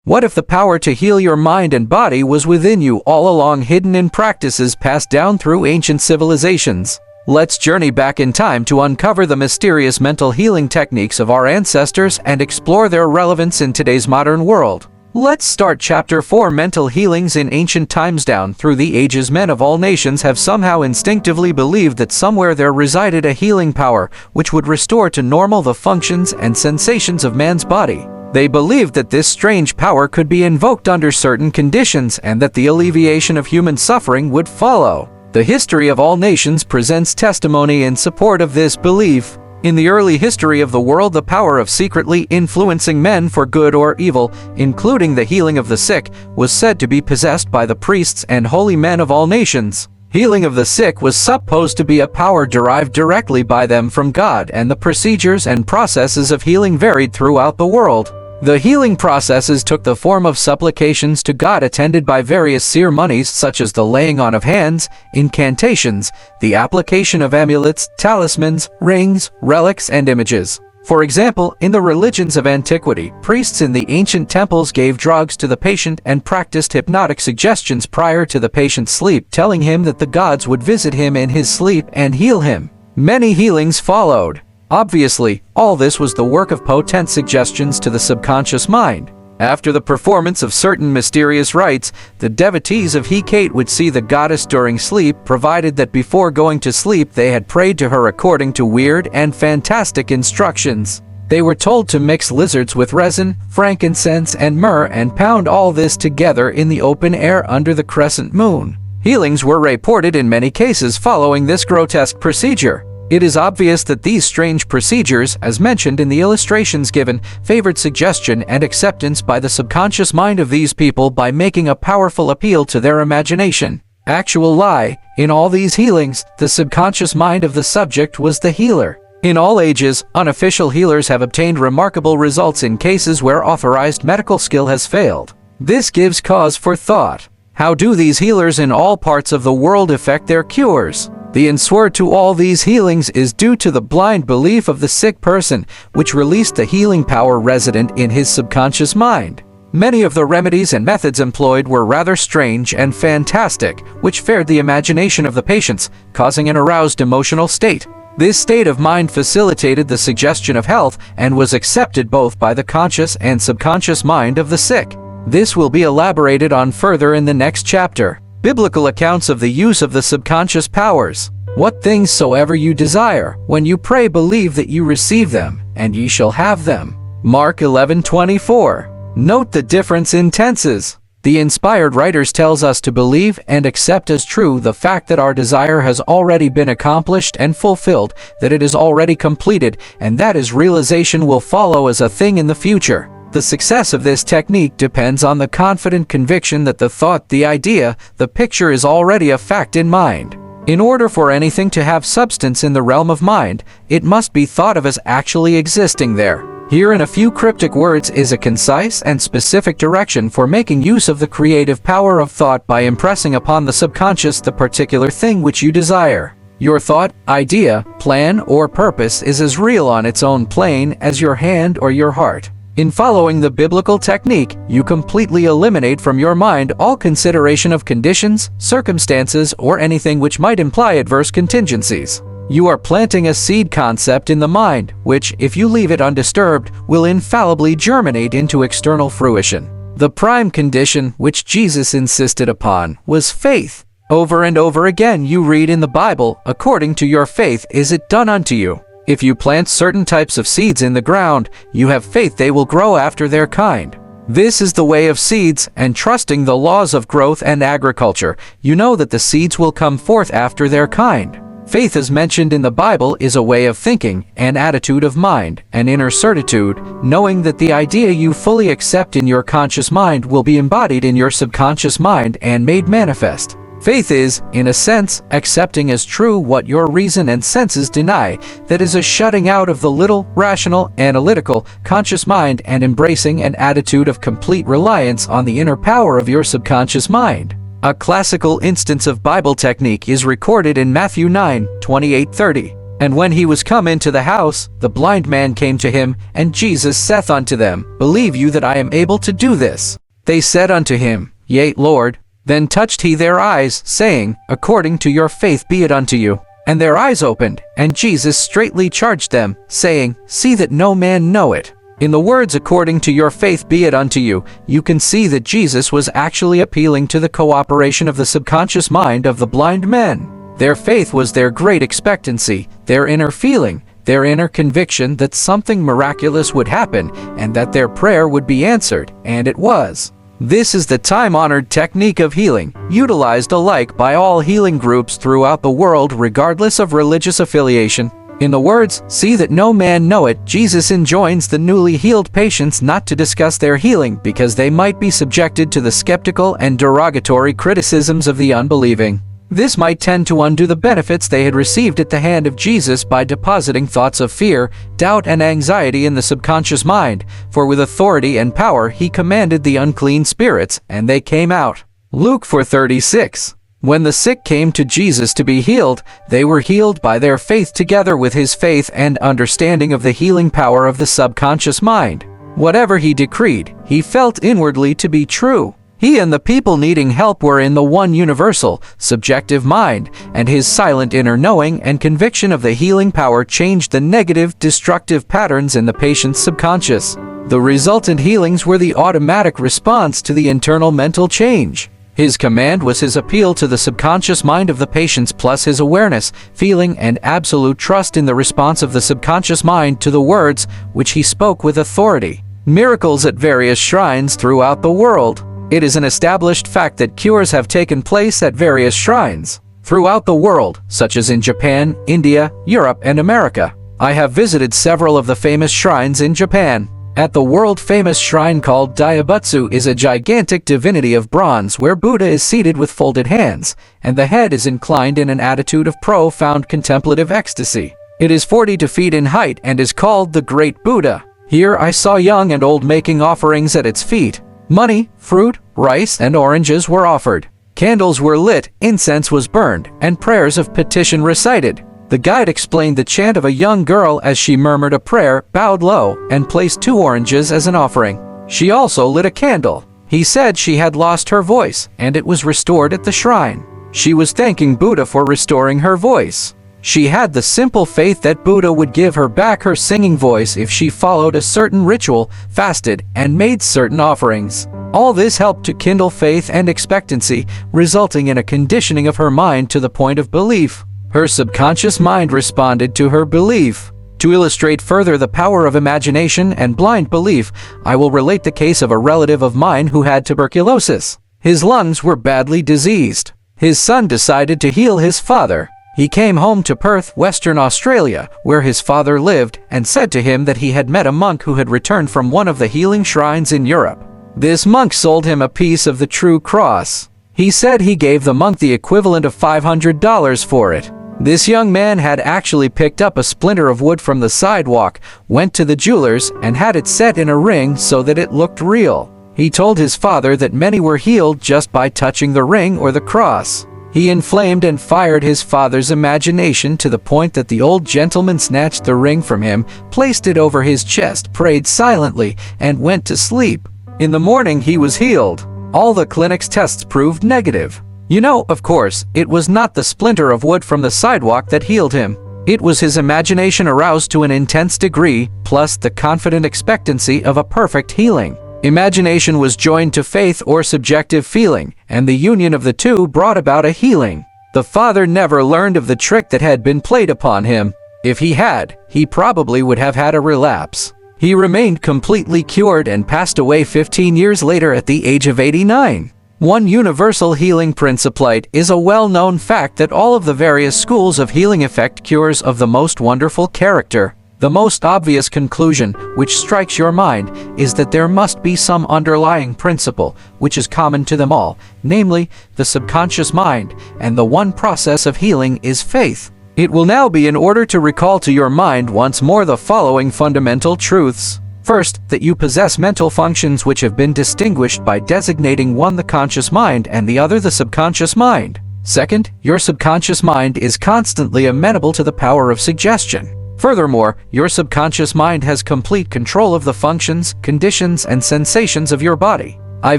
What if the power to heal your mind and body was within you all along, hidden in practices passed down through ancient civilizations? Let's journey back in time to uncover the mysterious mental healing techniques of our ancestors and explore their relevance in today's modern world. Let's start Chapter 4: Mental Healings in Ancient Times. Down through the ages, men of all nations have somehow instinctively believed that somewhere there resided a healing power which would restore to normal the functions and sensations of man's body. They believed that this strange power could be invoked under certain conditions and that the alleviation of human suffering would follow. The history of all nations presents testimony in support of this belief. In the early history of the world, the power of secretly influencing men for good or evil, including the healing of the sick, was said to be possessed by the priests and holy men of all nations. Healing of the sick was supposed to be a power derived directly by them from God, and the procedures and processes of healing varied throughout the world. The healing processes took the form of supplications to God, attended by various ceremonies such as the laying on of hands, incantations, the application of amulets, talismans, rings, relics, and images. For example, in the religions of antiquity, priests in the ancient temples gave drugs to the patient and practiced hypnotic suggestions prior to the patient's sleep, telling him that the gods would visit him in his sleep and heal him. Many healings followed. Obviously, all this was the work of potent suggestions to the subconscious mind. After the performance of certain mysterious rites, the devotees of Hecate would see the goddess during sleep, provided that before going to sleep they had prayed to her according to weird and fantastic instructions. They were told to mix lizards with resin, frankincense, and myrrh and pound all this together in the open air under the crescent moon. Healings were reported in many cases following this grotesque procedure. It is obvious that these strange procedures, as mentioned in the illustrations given, favored suggestion and acceptance by the subconscious mind of these people by making a powerful appeal to their imagination. Actual lie, in all these healings, the subconscious mind of the subject was the healer. In all ages, unofficial healers have obtained remarkable results in cases where authorized medical skill has failed. This gives cause for thought. How do these healers in all parts of the world effect their cures? The answer to all these healings is due to the blind belief of the sick person, which released the healing power resident in his subconscious mind. Many of the remedies and methods employed were rather strange and fantastic, which fared the imagination of the patients, causing an aroused emotional state. This state of mind facilitated the suggestion of health and was accepted both by the conscious and subconscious mind of the sick. This will be elaborated on further in the next chapter. Biblical accounts of the use of the subconscious powers. What things soever you desire, when you pray, believe that you receive them, and ye shall have them. Mark 11:24. Note the difference in tenses. The inspired writers tells us to believe and accept as true the fact that our desire has already been accomplished and fulfilled, that it is already completed, and that its realization will follow as a thing in the future. The success of this technique depends on the confident conviction that the thought, the idea, the picture is already a fact in mind. In order for anything to have substance in the realm of mind, it must be thought of as actually existing there. Here in a few cryptic words is a concise and specific direction for making use of the creative power of thought by impressing upon the subconscious the particular thing which you desire. Your thought, idea, plan, or purpose is as real on its own plane as your hand or your heart. In following the biblical technique, you completely eliminate from your mind all consideration of conditions, circumstances, or anything which might imply adverse contingencies. You are planting a seed concept in the mind, which, if you leave it undisturbed, will infallibly germinate into external fruition. The prime condition, which Jesus insisted upon, was faith. Over and over again you read in the Bible, "According to your faith is it done unto you." If you plant certain types of seeds in the ground, you have faith they will grow after their kind. This is the way of seeds, and trusting the laws of growth and agriculture, you know that the seeds will come forth after their kind. Faith, as mentioned in the Bible, is a way of thinking, an attitude of mind, an inner certitude, knowing that the idea you fully accept in your conscious mind will be embodied in your subconscious mind and made manifest. Faith is, in a sense, accepting as true what your reason and senses deny, that is a shutting out of the little, rational, analytical, conscious mind and embracing an attitude of complete reliance on the inner power of your subconscious mind. A classical instance of Bible technique is recorded in Matthew 9:28-30. And when he was come into the house, the blind man came to him, and Jesus saith unto them, Believe you that I am able to do this? They said unto him, Yea, Lord. Then touched he their eyes, saying, According to your faith be it unto you. And their eyes opened, and Jesus straitly charged them, saying, See that no man know it. In the words, according to your faith be it unto you, you can see that Jesus was actually appealing to the cooperation of the subconscious mind of the blind men. Their faith was their great expectancy, their inner feeling, their inner conviction that something miraculous would happen and that their prayer would be answered, and it was. This is the time-honored technique of healing, utilized alike by all healing groups throughout the world regardless of religious affiliation. In the words, see that no man know it, Jesus enjoins the newly healed patients not to discuss their healing because they might be subjected to the skeptical and derogatory criticisms of the unbelieving. This might tend to undo the benefits they had received at the hand of Jesus by depositing thoughts of fear, doubt, and anxiety in the subconscious mind, for with authority and power he commanded the unclean spirits, and they came out. Luke 4:36. When the sick came to Jesus to be healed, they were healed by their faith together with his faith and understanding of the healing power of the subconscious mind. Whatever he decreed, he felt inwardly to be true. He and the people needing help were in the one universal, subjective mind, and his silent inner knowing and conviction of the healing power changed the negative, destructive patterns in the patient's subconscious. The resultant healings were the automatic response to the internal mental change. His command was his appeal to the subconscious mind of the patients plus his awareness, feeling, and absolute trust in the response of the subconscious mind to the words which he spoke with authority. Miracles at various shrines throughout the world. It is an established fact that cures have taken place at various shrines throughout the world, such as in Japan, India, Europe, and America. I have visited several of the famous shrines in Japan. At the world-famous shrine called Daibutsu is a gigantic divinity of bronze where Buddha is seated with folded hands, and the head is inclined in an attitude of profound contemplative ecstasy. It is 42 feet in height and is called the Great Buddha. Here I saw young and old making offerings at its feet. Money, fruit, rice, and oranges were offered. Candles were lit, incense was burned, and prayers of petition recited. The guide explained the chant of a young girl as she murmured a prayer, bowed low, and placed 2 oranges as an offering. She also lit a candle. He said she had lost her voice, and it was restored at the shrine. She was thanking Buddha for restoring her voice. She had the simple faith that Buddha would give her back her singing voice if she followed a certain ritual, fasted, and made certain offerings. All this helped to kindle faith and expectancy, resulting in a conditioning of her mind to the point of belief. Her subconscious mind responded to her belief. To illustrate further the power of imagination and blind belief, I will relate the case of a relative of mine who had tuberculosis. His lungs were badly diseased. His son decided to heal his father. He came home to Perth, Western Australia, where his father lived, and said to him that he had met a monk who had returned from one of the healing shrines in Europe. This monk sold him a piece of the true cross. He said he gave the monk the equivalent of $500 for it. This young man had actually picked up a splinter of wood from the sidewalk, went to the jeweler's, and had it set in a ring so that it looked real. He told his father that many were healed just by touching the ring or the cross. He inflamed and fired his father's imagination to the point that the old gentleman snatched the ring from him, placed it over his chest, prayed silently, and went to sleep. In the morning he was healed. All the clinic's tests proved negative. You know, of course, it was not the splinter of wood from the sidewalk that healed him. It was his imagination aroused to an intense degree, plus the confident expectancy of a perfect healing. Imagination was joined to faith or subjective feeling, and the union of the two brought about a healing. The father never learned of the trick that had been played upon him. If he had, he probably would have had a relapse. He remained completely cured and passed away 15 years later at the age of 89. One universal healing principle is a well-known fact that all of the various schools of healing effect cures of the most wonderful character. The most obvious conclusion, which strikes your mind, is that there must be some underlying principle, which is common to them all, namely, the subconscious mind, and the one process of healing is faith. It will now be in order to recall to your mind once more the following fundamental truths. First, that you possess mental functions which have been distinguished by designating one the conscious mind and the other the subconscious mind. Second, your subconscious mind is constantly amenable to the power of suggestion. Furthermore, your subconscious mind has complete control of the functions, conditions, and sensations of your body. I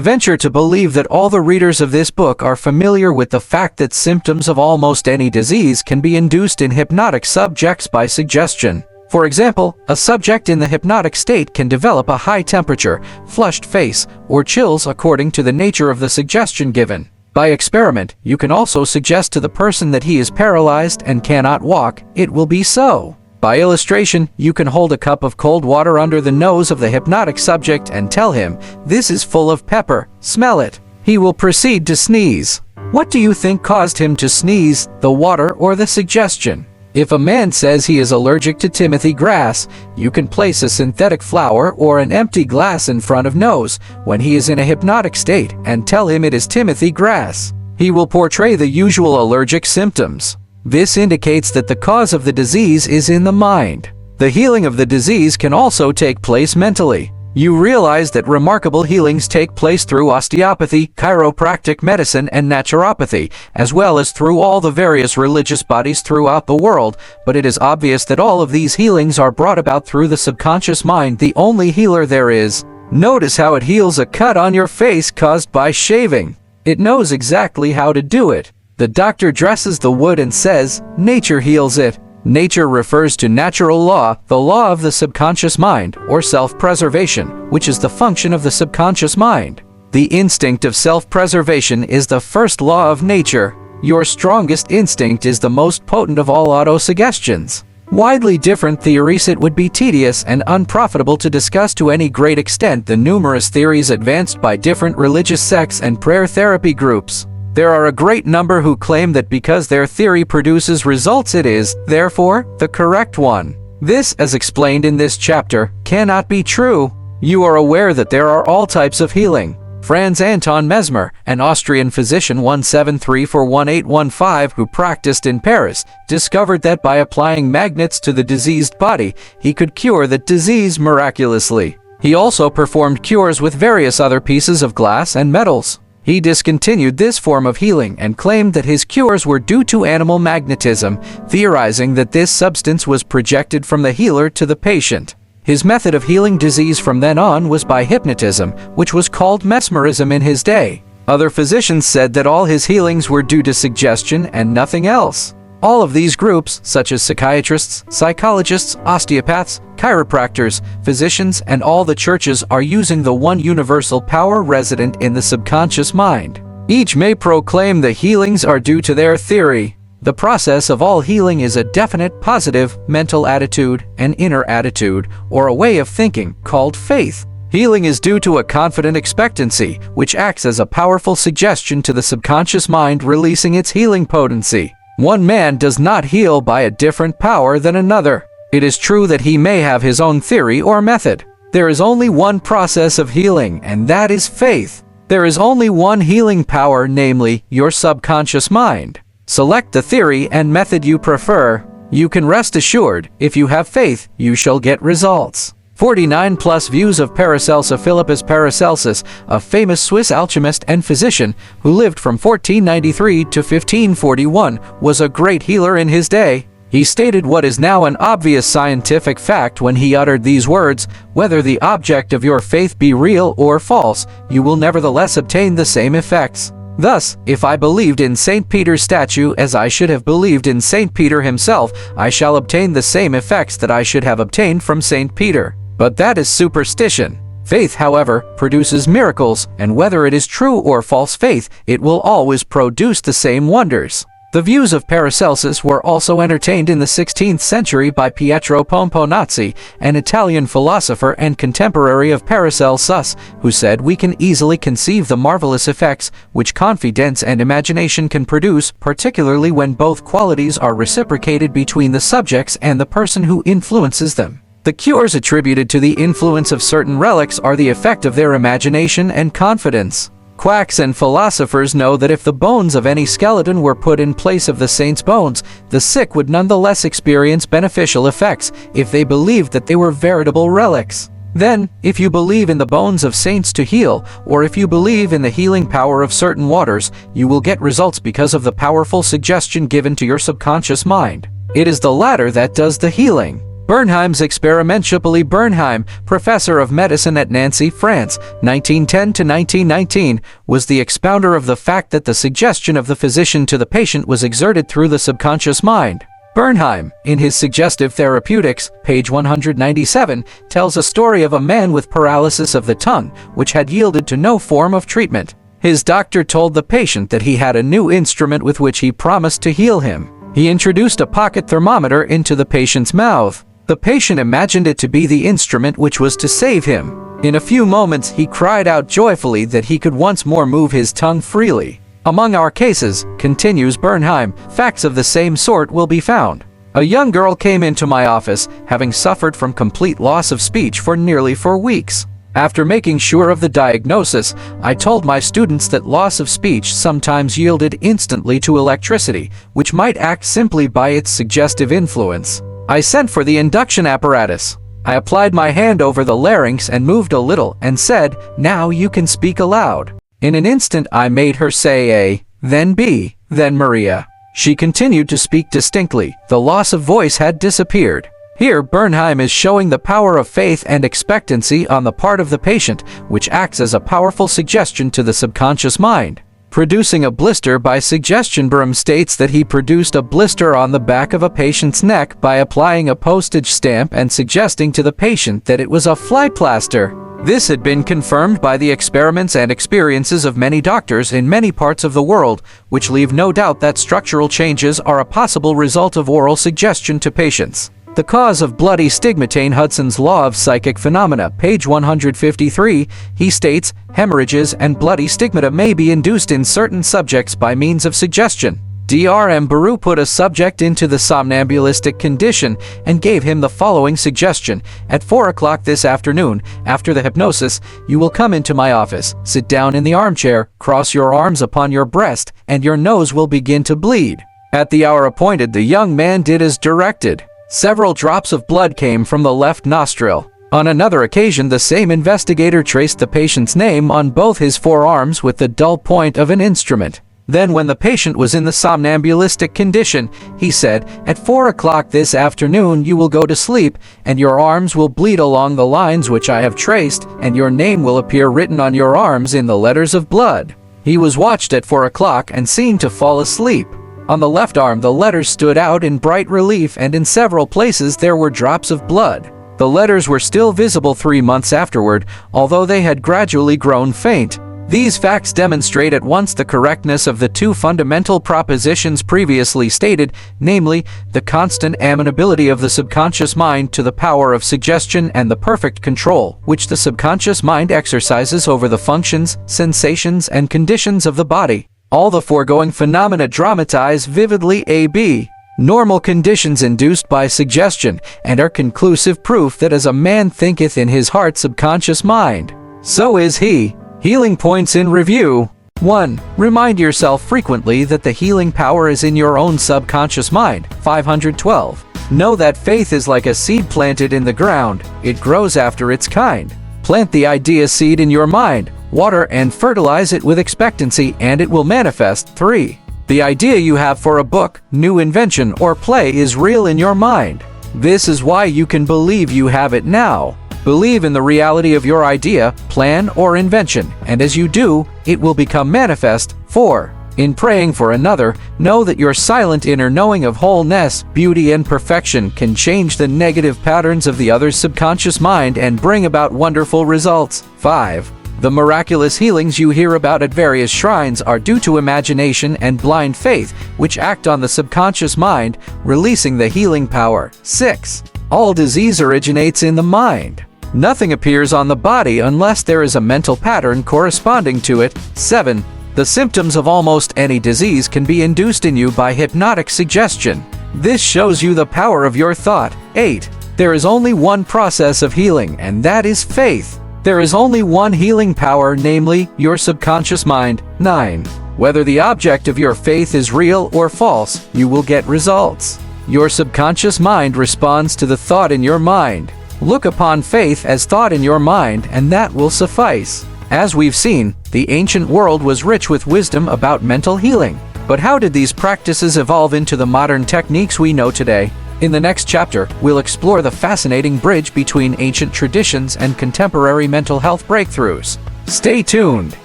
venture to believe that all the readers of this book are familiar with the fact that symptoms of almost any disease can be induced in hypnotic subjects by suggestion. For example, a subject in the hypnotic state can develop a high temperature, flushed face, or chills according to the nature of the suggestion given. By experiment, you can also suggest to the person that he is paralyzed and cannot walk. It will be so. By illustration, you can hold a cup of cold water under the nose of the hypnotic subject and tell him, "This is full of pepper, smell it." He will proceed to sneeze. What do you think caused him to sneeze, the water or the suggestion? If a man says he is allergic to Timothy grass, you can place a synthetic flower or an empty glass in front of nose when he is in a hypnotic state and tell him it is Timothy grass. He will portray the usual allergic symptoms. This indicates that the cause of the disease is in the mind. The healing of the disease can also take place mentally. You realize that remarkable healings take place through osteopathy, chiropractic medicine, and naturopathy, as well as through all the various religious bodies throughout the world, but it is obvious that all of these healings are brought about through the subconscious mind, the only healer there is. Notice how it heals a cut on your face caused by shaving. It knows exactly how to do it. The doctor dresses the wood and says, "Nature heals it." Nature refers to natural law, the law of the subconscious mind, or self-preservation, which is the function of the subconscious mind. The instinct of self-preservation is the first law of nature. Your strongest instinct is the most potent of all autosuggestions. Widely different theories. It would be tedious and unprofitable to discuss to any great extent the numerous theories advanced by different religious sects and prayer therapy groups. There are a great number who claim that because their theory produces results it is, therefore, the correct one. This, as explained in this chapter, cannot be true. You are aware that there are all types of healing. Franz Anton Mesmer, an Austrian physician 173-1815 who practiced in Paris, discovered that by applying magnets to the diseased body, he could cure that disease miraculously. He also performed cures with various other pieces of glass and metals. He discontinued this form of healing and claimed that his cures were due to animal magnetism, theorizing that this substance was projected from the healer to the patient. His method of healing disease from then on was by hypnotism, which was called mesmerism in his day. Other physicians said that all his healings were due to suggestion and nothing else. All of these groups, such as psychiatrists, psychologists, osteopaths, chiropractors, physicians, and all the churches are using the one universal power resident in the subconscious mind. Each may proclaim the healings are due to their theory. The process of all healing is a definite positive mental attitude, an inner attitude, or a way of thinking called faith. Healing is due to a confident expectancy, which acts as a powerful suggestion to the subconscious mind, releasing its healing potency. One man does not heal by a different power than another. It is true that he may have his own theory or method. There is only one process of healing, and that is faith. There is only one healing power, namely, your subconscious mind. Select the theory and method you prefer. You can rest assured, if you have faith, you shall get results. 49 plus views of Paracelsus. Philippus Paracelsus, a famous Swiss alchemist and physician who lived from 1493 to 1541, was a great healer in his day. He stated what is now an obvious scientific fact when he uttered these words: "Whether the object of your faith be real or false, you will nevertheless obtain the same effects." Thus, if I believed in St. Peter's statue as I should have believed in St. Peter himself, I shall obtain the same effects that I should have obtained from St. Peter. But that is superstition. Faith, however, produces miracles, and whether it is true or false faith, it will always produce the same wonders. The views of Paracelsus were also entertained in the 16th century by Pietro Pomponazzi, an Italian philosopher and contemporary of Paracelsus, who said we can easily conceive the marvelous effects which confidence and imagination can produce, particularly when both qualities are reciprocated between the subjects and the person who influences them. The cures attributed to the influence of certain relics are the effect of their imagination and confidence. Quacks and philosophers know that if the bones of any skeleton were put in place of the saint's bones, the sick would nonetheless experience beneficial effects if they believed that they were veritable relics. Then, if you believe in the bones of saints to heal, or if you believe in the healing power of certain waters, you will get results because of the powerful suggestion given to your subconscious mind. It is the latter that does the healing. Bernheim's experiment. Julie Bernheim, professor of medicine at Nancy, France, 1910 to 1919, was the expounder of the fact that the suggestion of the physician to the patient was exerted through the subconscious mind. Bernheim, in his Suggestive Therapeutics, page 197, tells a story of a man with paralysis of the tongue, which had yielded to no form of treatment. His doctor told the patient that he had a new instrument with which he promised to heal him. He introduced a pocket thermometer into the patient's mouth. The patient imagined it to be the instrument which was to save him. In a few moments, he cried out joyfully that he could once more move his tongue freely. Among our cases, continues Bernheim, facts of the same sort will be found. A young girl came into my office, having suffered from complete loss of speech for nearly 4 weeks. After making sure of the diagnosis, I told my students that loss of speech sometimes yielded instantly to electricity, which might act simply by its suggestive influence. I sent for the induction apparatus. I applied my hand over the larynx and moved a little and said, "Now you can speak aloud." In an instant I made her say A, then B, then Maria. She continued to speak distinctly. The loss of voice had disappeared. Here Bernheim is showing the power of faith and expectancy on the part of the patient, which acts as a powerful suggestion to the subconscious mind. Producing a blister by suggestion. Bernheim states that he produced a blister on the back of a patient's neck by applying a postage stamp and suggesting to the patient that it was a fly plaster. This had been confirmed by the experiments and experiences of many doctors in many parts of the world, which leave no doubt that structural changes are a possible result of oral suggestion to patients. The cause of bloody stigmata. Hudson's Law of Psychic Phenomena, page 153, he states, hemorrhages and bloody stigmata may be induced in certain subjects by means of suggestion. Dr. Baru put a subject into the somnambulistic condition and gave him the following suggestion: at 4 o'clock this afternoon, after the hypnosis, you will come into my office, sit down in the armchair, cross your arms upon your breast, and your nose will begin to bleed. At the hour appointed, the young man did as directed. Several drops of blood came from the left nostril. On another occasion, the same investigator traced the patient's name on both his forearms with the dull point of an instrument. Then, when the patient was in the somnambulistic condition, he said, "At 4 o'clock this afternoon you will go to sleep, and your arms will bleed along the lines which I have traced, and your name will appear written on your arms in the letters of blood." He was watched at 4 o'clock and seemed to fall asleep. On the left arm the letters stood out in bright relief, and in several places there were drops of blood. The letters were still visible 3 months afterward, although they had gradually grown faint. These facts demonstrate at once the correctness of the two fundamental propositions previously stated, namely, the constant amenability of the subconscious mind to the power of suggestion and the perfect control which the subconscious mind exercises over the functions, sensations, and conditions of the body. All the foregoing phenomena dramatize vividly a.b. normal conditions induced by suggestion, and are conclusive proof that as a man thinketh in his heart subconscious mind, so is he. Healing points in review. 1. Remind yourself frequently that the healing power is in your own subconscious mind. 512. Know that faith is like a seed planted in the ground. It grows after its kind. Plant the idea seed in your mind, water and fertilize it with expectancy, and it will manifest. 3. The idea you have for a book, new invention, or play is real in your mind. This is why you can believe you have it now. Believe in the reality of your idea, plan, or invention, and as you do, it will become manifest. 4. In praying for another, know that your silent inner knowing of wholeness, beauty, and perfection can change the negative patterns of the other's subconscious mind and bring about wonderful results. 5. The miraculous healings you hear about at various shrines are due to imagination and blind faith, which act on the subconscious mind, releasing the healing power. 6. All disease originates in the mind. Nothing appears on the body unless there is a mental pattern corresponding to it. 7. The symptoms of almost any disease can be induced in you by hypnotic suggestion. This shows you the power of your thought. 8. There is only one process of healing, and that is faith. There is only one healing power, namely, your subconscious mind. 9. Whether the object of your faith is real or false, you will get results. Your subconscious mind responds to the thought in your mind. Look upon faith as thought in your mind, and that will suffice. As we've seen, the ancient world was rich with wisdom about mental healing. But how did these practices evolve into the modern techniques we know today? In the next chapter, we'll explore the fascinating bridge between ancient traditions and contemporary mental health breakthroughs. Stay tuned!